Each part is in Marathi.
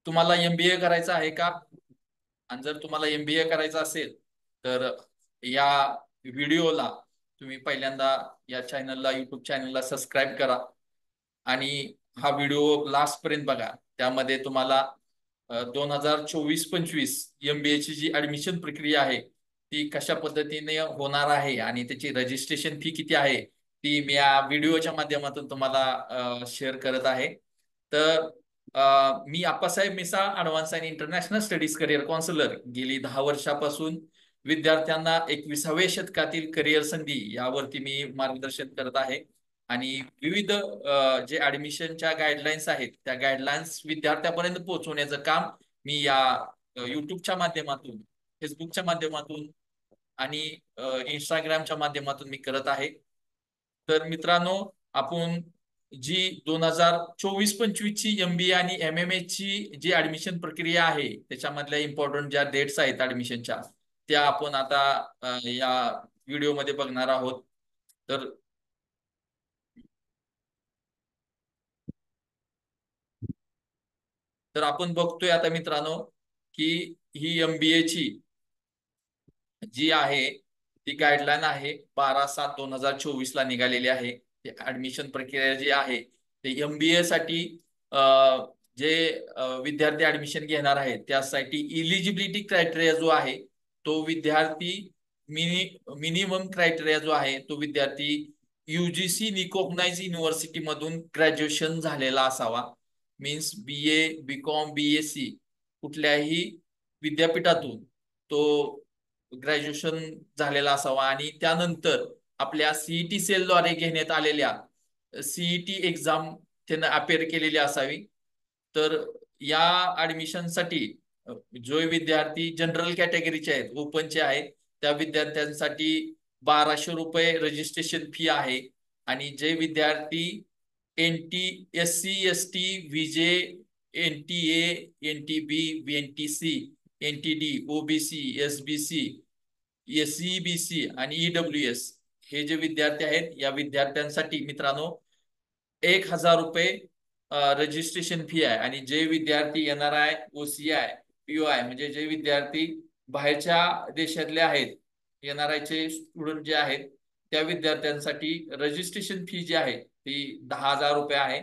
तुम्हाला एमबीए करायचं आहे का? आणि जर तुम्हाला एमबीए करायचं असेल तर या व्हिडिओला तुम्ही पहिल्यांदा या चॅनलला युट्यूब चॅनलला सबस्क्राईब करा आणि हा व्हिडिओ लास्ट पर्यंत बघा. त्यामध्ये तुम्हाला 2024-25 एमबीए ची जी ऍडमिशन प्रक्रिया आहे ती कशा पद्धतीने होणार आहे आणि त्याची रजिस्ट्रेशन फी किती आहे ती मी या व्हिडिओच्या माध्यमातून तुम्हाला शेअर करत आहे. तर मी Appasaheb Misal advance and international studies career counsellor गेली 10 वर्षापासून विद्यार्थ्यांना 21व्या शतकातील करिअर संधी यावरती मी मार्गदर्शन करत आहे. आणि विविध जे ऍडमिशनच्या गाईडलाईन्स आहेत त्या गाईडलाईन्स विद्यार्थ्यापर्यंत पोहोचवण्याचं काम मी या युट्यूबच्या माध्यमातून, फेसबुकच्या माध्यमातून आणि इंस्टाग्रामच्या माध्यमातून मी करत आहे. तर मित्रांनो, आपण जी 2024-25 ची एमबीए आणि एमएमए ची जी ऍडमिशन प्रक्रिया आहे त्याच्यामधल्या इम्पॉर्टंट ज्या डेट्स आहेत ऍडमिशनच्या त्या आपण आता या व्हिडिओमध्ये बघणार आहोत. तर तर आपण बघतोय आता मित्रांनो की ही एमबीए ची जी आहे ती गाईडलाईन आहे 12/7/2024 ला निघालेली आहे. ऍडमिशन प्रक्रिया जी आहे ते एमबीए साठी जे विद्यार्थी ऍडमिशन घेणार आहेत त्यासाठी इलिजिबिलिटी क्रायटेरिया जो आहे तो विद्यार्थी मिनिमम क्रायटेरिया जो आहे तो विद्यार्थी युजीसी रिकॉग्नाइज युनिव्हर्सिटी मधून ग्रॅज्युएशन झालेला असावा. मीन्स बीए, बीकॉम, बीएससी कुठल्याही विद्यापीठातून तो ग्रॅज्युएशन झालेला असावा आणि त्यानंतर आपल्या सीईटी सेलद्वारे घेण्यात आलेल्या सीईटी एक्झाम त्यानं अपेअर केलेली असावी. तर या ऍडमिशनसाठी जो विद्यार्थी जनरल कॅटेगरीचे आहेत, ओपनचे आहेत, त्या विद्यार्थ्यांसाठी 1200 रुपये रजिस्ट्रेशन फी आहे. आणि जे विद्यार्थी SC ST विजे NTA NTB NTC NTD OBC SBC SEBC आणि EWS हे जे विद्यार्थी आहेत या विद्यार्थ्यांसाठी मित्रांनो 1000 रुपये रजिस्ट्रेशन फी आहे. आणि जे विद्यार्थी NRI OCI POI म्हणजे जे विद्यार्थी बाहेरच्या देशातले आहेत, NRI चे स्टुडंट जे आहेत त्या विद्यार्थ्यांसाठी रजिस्ट्रेशन फी जी आहे ती 10,000 रुपये आहे.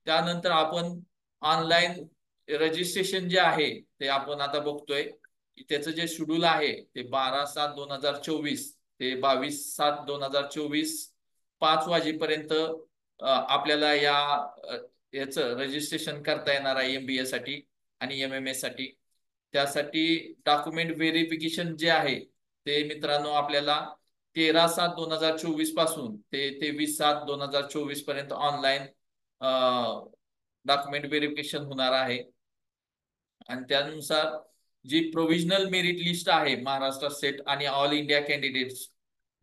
त्यानंतर आपण ऑनलाईन रजिस्ट्रेशन जे आहे ते आपण आता बघतोय की त्याचं जे शेड्यूल आहे ते 12/7/2024 ते 22/7/2024 5 वाजेपर्यंत आपल्याला याचं रजिस्ट्रेशन करता येणार आहे एमबीए साठी आणि एमएमए साठी. त्यासाठी डॉक्युमेंट व्हेरिफिकेशन जे आहे ते मित्रांनो आपल्याला 13/7/2024 पासून ते 23/7/2024 पर्यंत ऑनलाईन डॉक्युमेंट व्हेरिफिकेशन होणार आहे. आणि त्यानुसार जी प्रोव्हिजनल मेरिट लिस्ट आहे महाराष्ट्र स्टेट आणि ऑल इंडिया कॅन्डिडेट्स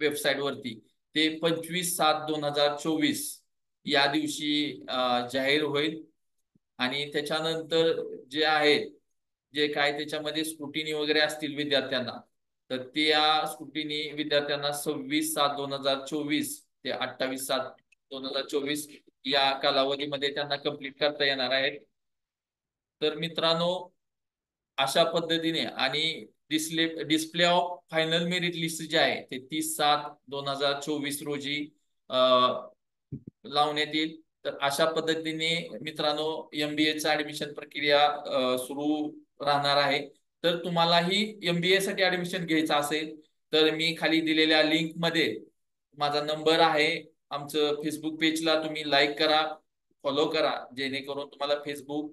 वेबसाईट वरती ते 25/7/2024 या दिवशी जाहीर होईल. आणि त्याच्यानंतर जे आहेत जे काय त्याच्यामध्ये स्क्रुटिनी वगैरे असतील विद्यार्थ्यांना तर त्या स्क्रुटिनी विद्यार्थ्यांना 26/7/2024 ते 28/7/2024 या कालावधीमध्ये त्यांना कंप्लीट करता येणार आहे. तर मित्रांनो, अशा पद्धतीने आणि display of final merit list जे आहे ते 30/7/2024 रोजी लावण्यात येईल. तर अशा पद्धतीने मित्रांनो एमबीएचा ऍडमिशन प्रक्रिया सुरू राहणार आहे. तर तुम्हालाही एमबीए साठी ऍडमिशन घ्यायचं असेल तर मी खाली दिलेल्या लिंक मध्ये माझा नंबर आहे. आमचं फेसबुक पेजला तुम्ही लाईक करा, फॉलो करा, जेणेकरून तुम्हाला फेसबुक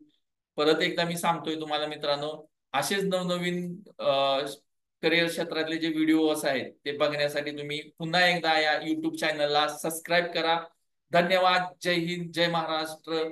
परत एकदा मी सांगतोय तुम्हाला मित्रांनो असेच नवनवीन करिअर क्षेत्रातले जे व्हिडिओज आहेत ते बघण्यासाठी तुम्ही पुन्हा एकदा या युट्यूब चॅनलला सबस्क्राईब करा. धन्यवाद. जय हिंद, जय महाराष्ट्र.